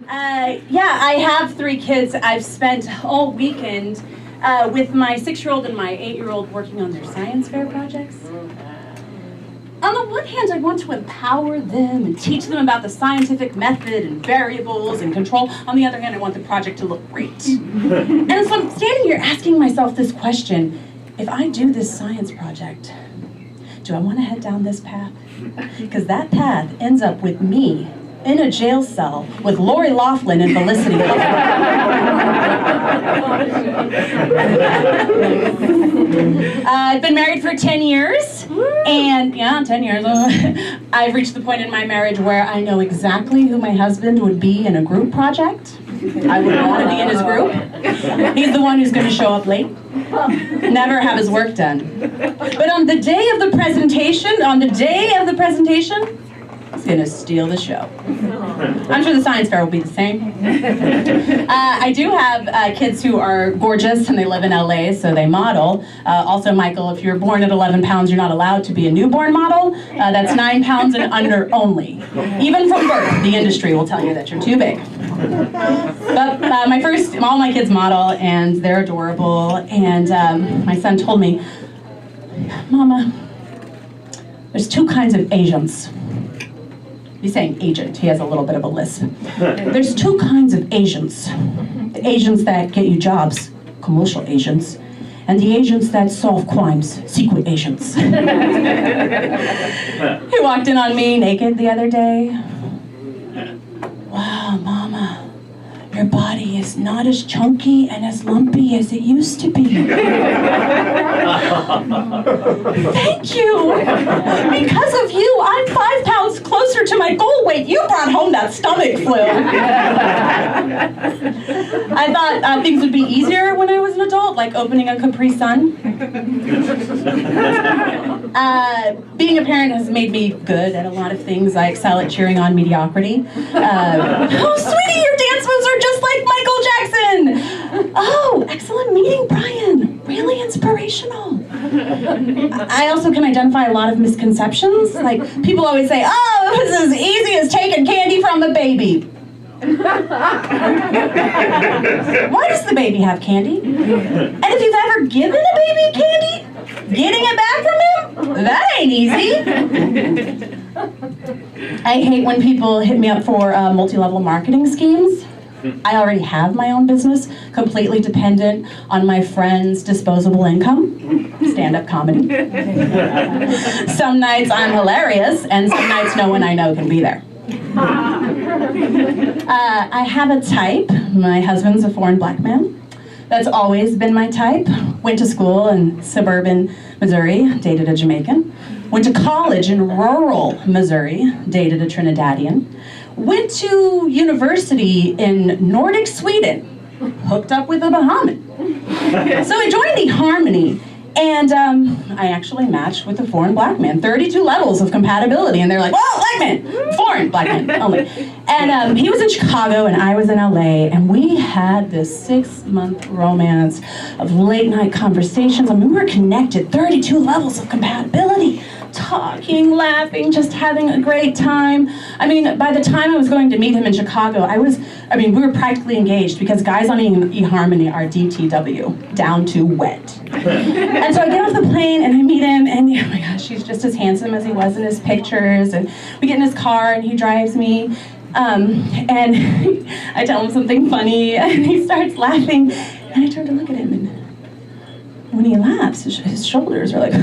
Yeah, I have 3 kids. I've spent all weekend with my 6-year-old and my 8-year-old working on their science fair projects. On the one hand, I want to empower them and teach them about the scientific method and variables and control. On the other hand, I want the project to look great. And so I'm standing here asking myself this question: if I do this science project, do I want to head down this path? Because that path ends up with me in a jail cell with Lori Loughlin and Felicity. I've been married for 10 years, and 10 years. I've reached the point in my marriage where I know exactly who my husband would be in a group project. I would want to be in his group. He's the one who's going to show up late, never have his work done. But on the day of the presentation, he's going to steal the show. I'm sure the science fair will be the same. I do have kids who are gorgeous and they live in LA, so they model. Also, Michael, if you're born at 11 pounds, you're not allowed to be a newborn model. That's 9 pounds and under only. Even from birth, the industry will tell you that you're too big. But all my kids model, and they're adorable. And my son told me, Mama, there's 2 kinds of Asians. He's saying agent. He has a little bit of a lisp. There's 2 kinds of Asians. The Asians that get you jobs, commercial Asians, and the Asians that solve crimes, secret Asians. He walked in on me naked the other day. Wow, Mama, your body is not as chunky and as lumpy as it used to be. Thank you. Because of you, I'm 5 pounds closer to my goal weight. You brought home that stomach flu. I thought things would be easier when I was an adult, like opening a Capri Sun. Being a parent has made me good at a lot of things. I excel at cheering on mediocrity. Oh, sweetie, your dance moves are just like Michael Jackson. Oh, excellent meeting, Brian. Really inspirational. I also can identify a lot of misconceptions. Like, people always say, oh, it was as easy as taking candy from the baby. Why does the baby have candy? And if you've ever given a baby candy, getting it back from him, that ain't easy. I hate when people hit me up for multi-level marketing schemes. I already have my own business, completely dependent on my friends' disposable income, stand-up comedy. Some nights I'm hilarious, and some nights no one I know can be there. I have a type. My husband's a foreign black man. That's always been my type. Went to school in suburban Missouri, dated a Jamaican. Went to college in rural Missouri, dated a Trinidadian. Went to university in Nordic Sweden, hooked up with a Bahamian. So I joined eHarmony, and I actually matched with a foreign black man. 32 levels of compatibility, and they're like, whoa, black man, foreign black man only. And he was in Chicago, and I was in LA, and we had this 6-month romance of late night conversations. I mean, we were connected, 32 levels of compatibility. Talking, laughing, just having a great time. I mean, by the time I was going to meet him in Chicago, we were practically engaged because guys on eHarmony are DTW, down to wet. And so I get off the plane and I meet him, and oh my gosh, he's just as handsome as he was in his pictures. And we get in his car and he drives me. And I tell him something funny and he starts laughing. And I turn to look at him, and when he laughs, his shoulders are like, and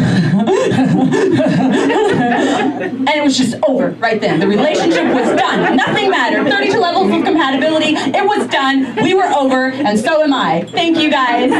it was just over right then. The relationship was done. Nothing mattered. 32 levels of compatibility. It was done. We were over, and so am I. Thank you, guys.